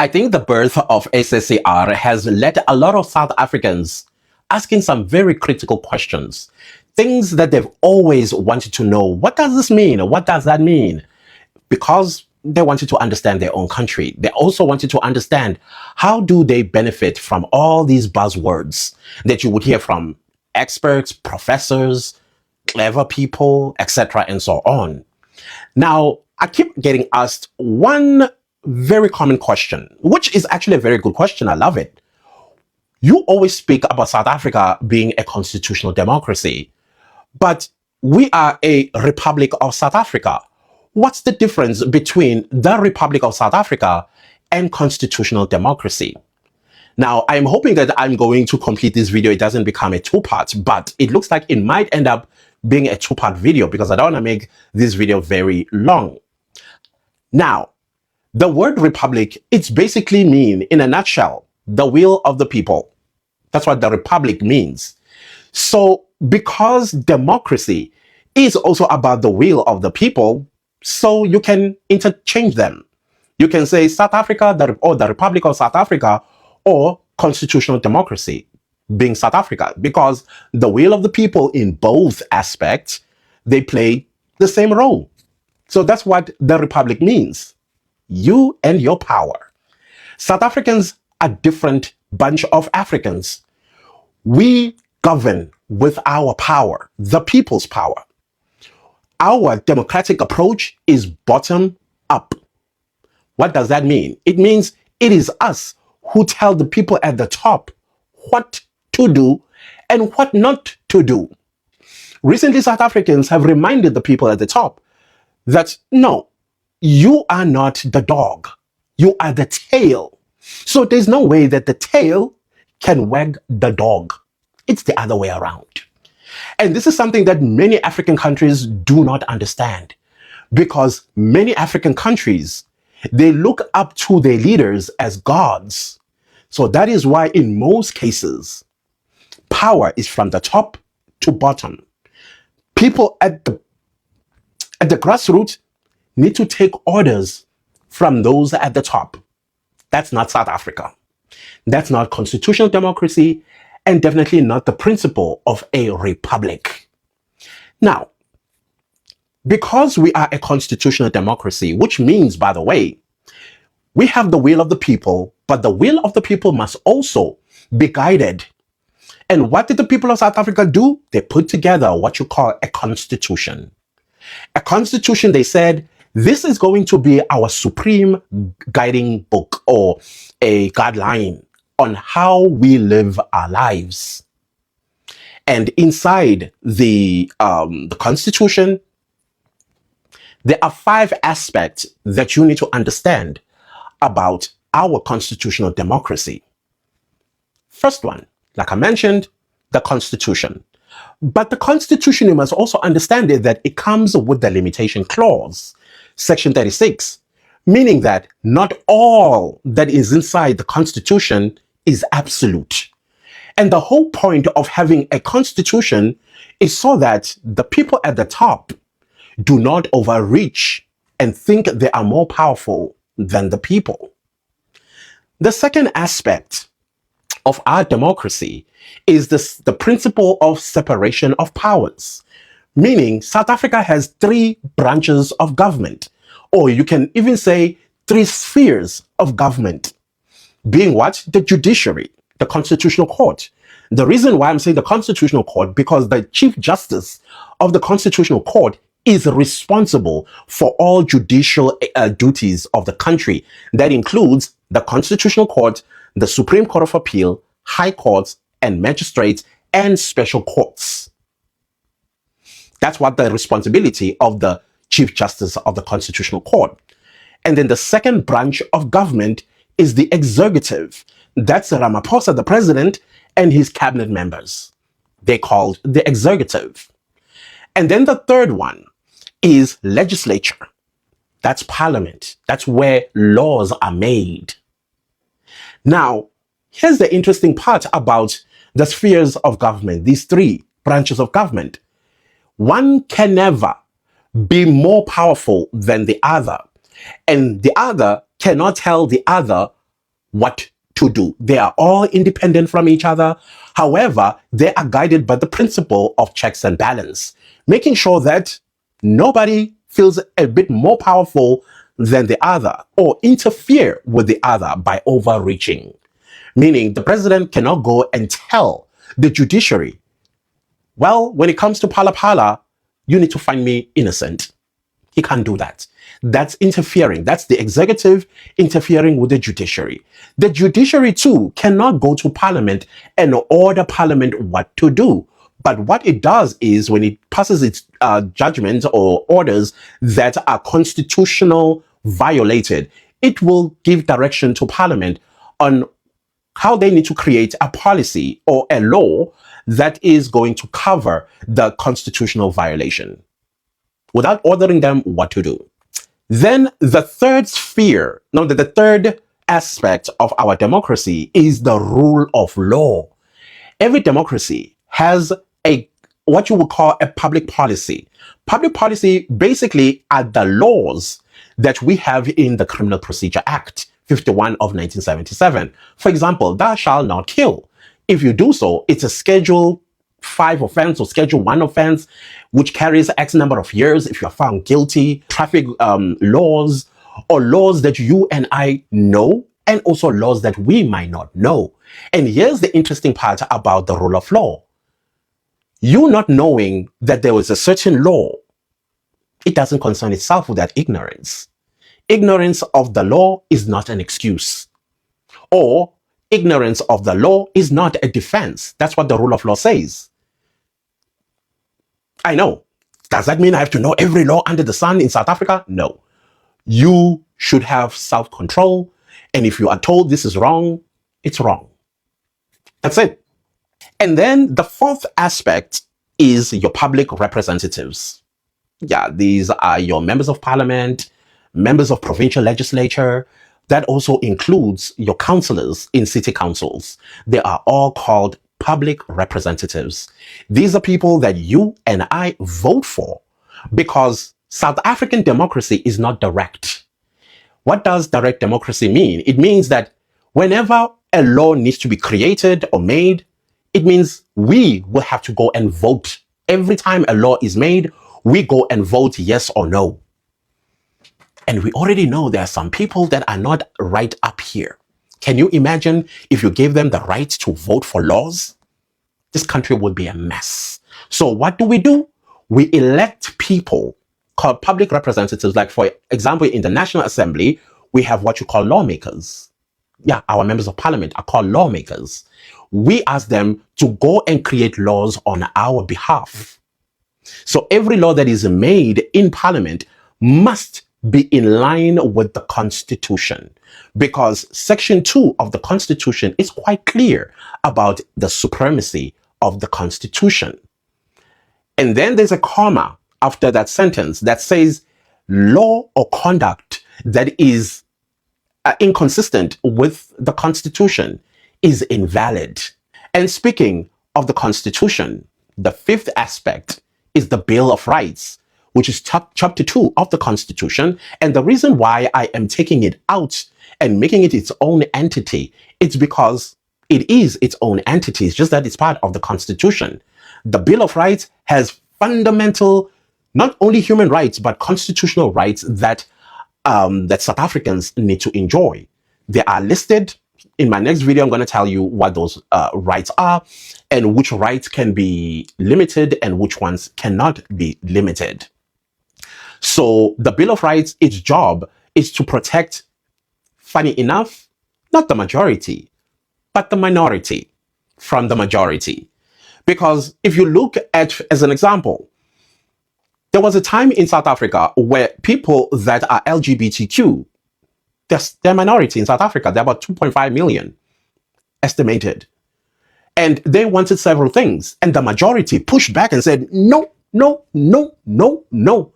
I think the birth of SSCR has led a lot of South Africans asking some very critical questions, things that they've always wanted to know. What does this mean? What does that mean? Because they wanted to understand their own country. They also wanted to understand how do they benefit from all these buzzwords that you would hear from experts, professors, clever people, etc., and so on. Now, I keep getting asked one very common question, which is actually a very good question. I love it. You always speak about South Africa being a constitutional democracy, but we are a Republic of South Africa. What's the difference between the Republic of South Africa and constitutional democracy? Now, I'm hoping that I'm going to complete this video. It doesn't become a two-part, but it looks like it might end up being a two-part video because I don't want to make this video very long. Now, the word republic, it's basically mean, in a nutshell, the will of the people. That's what the republic means. So, because democracy is also about the will of the people, so you can interchange them. You can say South Africa or the Republic of South Africa or constitutional democracy being South Africa, because the will of the people in both aspects, they play the same role. So that's what the republic means. You and your power. South Africans are a different bunch of Africans. We govern with our power, the people's power. Our democratic approach is bottom up. What does that mean? It means it is us who tell the people at the top what to do and what not to do. Recently, South Africans have reminded the people at the top that no, you are not the dog, you are the tail. So there's no way that the tail can wag the dog. It's the other way around. And this is something that many African countries do not understand, because many African countries, they look up to their leaders as gods. So that is why in most cases, power is from the top to bottom. People at the grassroots need to take orders from those at the top. That's not South Africa. That's not constitutional democracy, and definitely not the principle of a republic. Now, because we are a constitutional democracy, which means, by the way, we have the will of the people, but the will of the people must also be guided. And what did the people of South Africa do? They put together what you call a constitution. A constitution, they said, this is going to be our supreme guiding book or a guideline on how we live our lives. And inside the constitution, there are 5 aspects that you need to understand about our constitutional democracy. First one, like I mentioned, the constitution. But the constitution, you must also understand it, that it comes with the limitation clause, section 36, meaning that not all that is inside the constitution is absolute. And the whole point of having a constitution is so that the people at the top do not overreach and think they are more powerful than the people. The second aspect of our democracy is the principle of separation of powers, meaning South Africa has 3 branches of government, or you can even say 3 spheres of government, being what? The judiciary, the constitutional court. The reason why I'm saying the constitutional court, because the Chief Justice of the constitutional court is responsible for all judicial duties of the country. That includes the constitutional court, the Supreme Court of Appeal, high courts, and magistrates, and special courts. That's what the responsibility of the Chief Justice of the Constitutional Court. And then the second branch of government is the executive. That's Ramaphosa, the president, and his cabinet members. They're called the executive. And then the third one is legislature. That's parliament. That's where laws are made. Now, here's the interesting part about the spheres of government, these 3 branches of government. One can never be more powerful than the other, and the other cannot tell the other what to do. They are all independent from each other. However, they are guided by the principle of checks and balance, making sure that nobody feels a bit more powerful than the other or interfere with the other by overreaching. Meaning the president cannot go and tell the judiciary, well, when it comes to Pala Pala, you need to find me innocent. He can't do that. That's interfering. That's the executive interfering with the judiciary. The judiciary too cannot go to parliament and order parliament what to do. But what it does is when it passes its judgments or orders that are constitutional violated, it will give direction to parliament on how they need to create a policy or a law that is going to cover the constitutional violation without ordering them what to do. Then the third sphere, no, the third aspect of our democracy is the rule of law. Every democracy has a what you would call a public policy. Public policy basically are the laws that we have in the Criminal Procedure Act 51 of 1977. For example, thou shalt not kill. If you do so, it's a Schedule 5 offense or Schedule 1 offense, which carries X number of years if you're found guilty. Traffic laws or laws that you and I know, and also laws that we might not know. And here's the interesting part about the rule of law. You not knowing that there was a certain law, it doesn't concern itself with that ignorance. Ignorance of the law is not an excuse. Or ignorance of the law is not a defense. That's what the rule of law says. I know. Does that mean I have to know every law under the sun in South Africa? No. You should have self-control. And if you are told this is wrong, it's wrong. That's it. And then the fourth aspect is your public representatives. Yeah, these are your members of parliament, members of provincial legislature. That also includes your councillors in city councils. They are all called public representatives. These are people that you and I vote for because South African democracy is not direct. What does direct democracy mean? It means that whenever a law needs to be created or made, it means we will have to go and vote. Every time a law is made, we go and vote yes or no. And we already know there are some people that are not right up here. Can you imagine if you gave them the right to vote for laws? This country would be a mess. So what do? We elect people called public representatives. Like, for example, in the National Assembly, we have what you call lawmakers. Yeah, our members of parliament are called lawmakers. We ask them to go and create laws on our behalf. So every law that is made in parliament must be in line with the Constitution, because Section 2 of the Constitution is quite clear about the supremacy of the Constitution. And then there's a comma after that sentence that says law or conduct that is inconsistent with the Constitution is invalid. And speaking of the Constitution, the fifth aspect is the Bill of Rights, which is chapter 2 of the Constitution. And the reason why I am taking it out and making it its own entity, it's because it is its own entity. It's just that it's part of the Constitution. The Bill of Rights has fundamental, not only human rights, but constitutional rights that South Africans need to enjoy. They are listed. In my next video, I'm going to tell you what those rights are and which rights can be limited and which ones cannot be limited. So the Bill of Rights, its job is to protect, funny enough, not the majority, but the minority from the majority. Because if you look at, as an example, there was a time in South Africa where people that are LGBTQ, they're a minority in South Africa. They're about 2.5 million estimated. And they wanted several things. And the majority pushed back and said, no, no, no, no, no.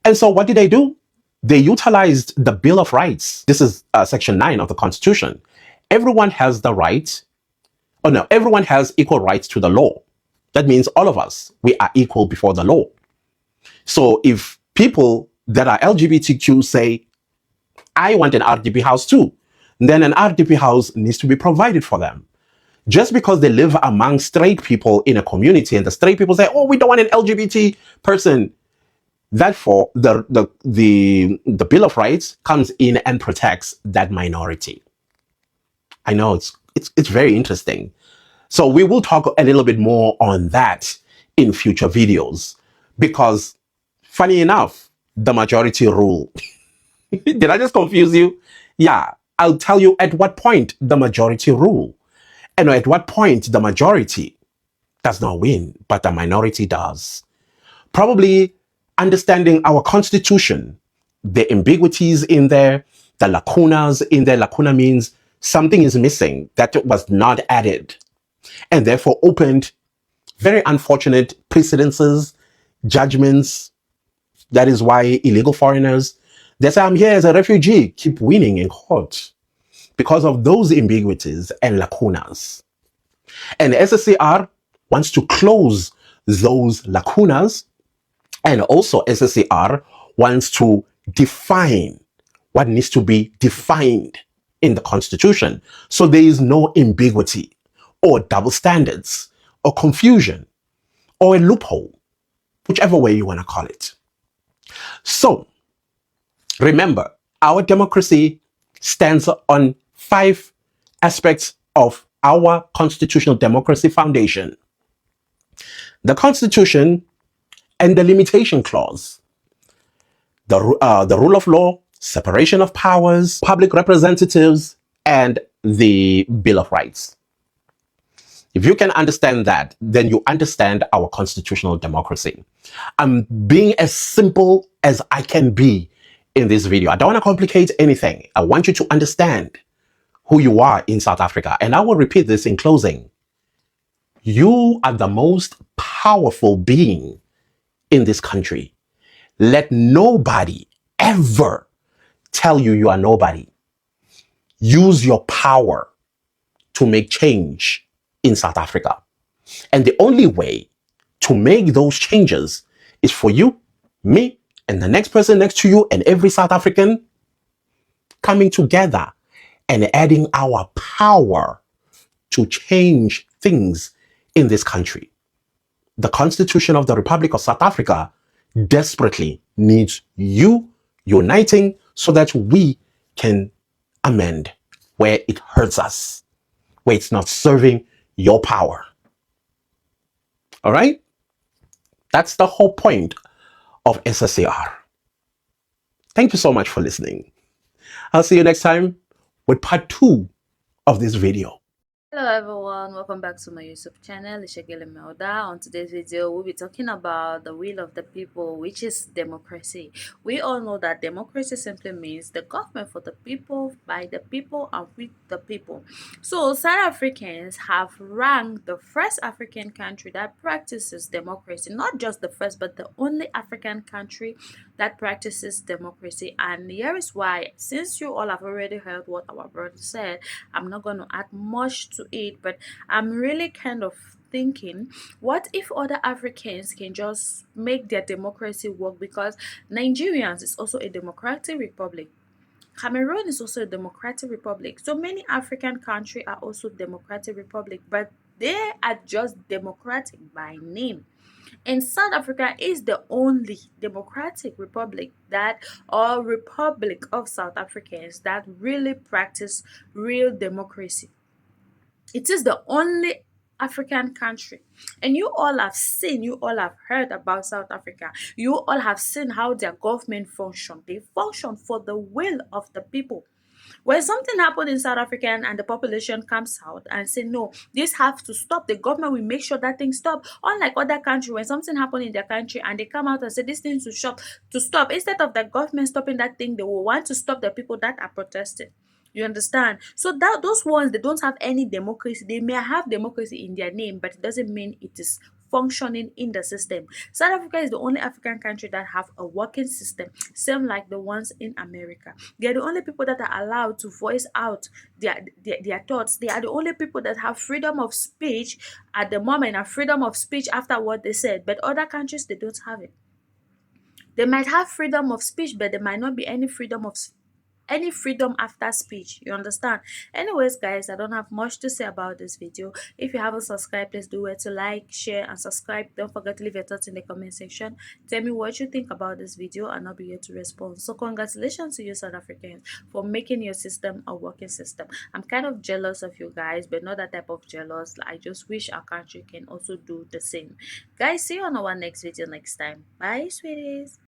And so what did they do? They utilized the Bill of Rights. This is Section 9 of the Constitution. Everyone has the right, everyone has equal rights to the law. That means all of us, we are equal before the law. So if people that are LGBTQ say, I want an RDP house too, then an RDP house needs to be provided for them. Just because they live among straight people in a community and the straight people say, oh, we don't want an LGBT person, therefore the Bill of Rights comes in and protects that minority. I know it's very interesting. So we will talk a little bit more on that in future videos because, funny enough, the majority rule. Did I just confuse you? Yeah, I'll tell you at what point the majority rule and at what point the majority does not win, but the minority does. Probably understanding our constitution, the ambiguities in there, the lacunas in there. Lacuna means something is missing that was not added and therefore opened very unfortunate precedences, judgments. That is why illegal foreigners, they say, I'm here as a refugee, keep winning in court because of those ambiguities and lacunas. And SSCR wants to close those lacunas, and also SSCR wants to define what needs to be defined in the Constitution. So there is no ambiguity or double standards or confusion or a loophole, whichever way you want to call it. So remember, our democracy stands on 5 aspects of our constitutional democracy foundation: the Constitution and the limitation clause, the rule of law, separation of powers, public representatives, and the Bill of Rights. If you can understand that, then you understand our constitutional democracy. I'm being as simple as I can be in this video. I don't want to complicate anything. I want you to understand who you are in South Africa. And I will repeat this in closing. You are the most powerful being in this country. Let nobody ever tell you you are nobody. Use your power to make change in South Africa. And the only way to make those changes is for you, me, and the next person next to you, and every South African coming together and adding our power to change things in this country. The Constitution of the Republic of South Africa desperately needs you uniting so that we can amend where it hurts us, where it's not serving your power. All right? That's the whole point of SSCR. Thank you so much for listening. I'll see you next time with part 2 of this video. Hello everyone, welcome back to my YouTube channel, Ishegele Melda. On today's video, we'll be talking about the will of the people, which is democracy. We all know that democracy simply means the government for the people, by the people, and with the people. So South Africans have ranked the first African country that practices democracy, not just the first, but the only African country that practices democracy. And here is why. Since you all have already heard what our brother said, I'm not going to add much to it, but I'm really kind of thinking, what if other Africans can just make their democracy work? Because Nigerians is also a democratic republic, Cameroon is also a democratic republic, so many African countries are also democratic republic, but they are just democratic by name. And South Africa is the only democratic republic that, or republic of South Africans, that really practice real democracy. It is the only African country. And you all have seen, you all have heard about South Africa. You all have seen how their government function. They function for the will of the people. When something happened in South Africa and the population comes out and say, no, this has to stop, the government will make sure that thing stop. Unlike other countries, when something happened in their country and they come out and say this thing to stop, instead of the government stopping that thing, they will want to stop the people that are protesting. You understand? So that those ones, they don't have any democracy. They may have democracy in their name, but it doesn't mean it is functioning in the system. South Africa is the only African country that have a working system, same like the ones in America. They are the only people that are allowed to voice out their thoughts. They are the only people that have freedom of speech at the moment and freedom of speech after what they said. But other countries, they don't have it. They might have freedom of speech, but there might not be any freedom of any freedom after speech. You understand? Anyways, guys, I don't have much to say about this video. If you haven't subscribed, please do it to like, share, and subscribe. Don't forget to leave your thoughts in the comment section. Tell me what you think about this video, and I'll be here to respond. So congratulations to you, South Africans, for making your system a working system. I'm kind of jealous of you guys, but not that type of jealous. I just wish our country can also do the same. Guys, see you on our next video next time. Bye, sweeties.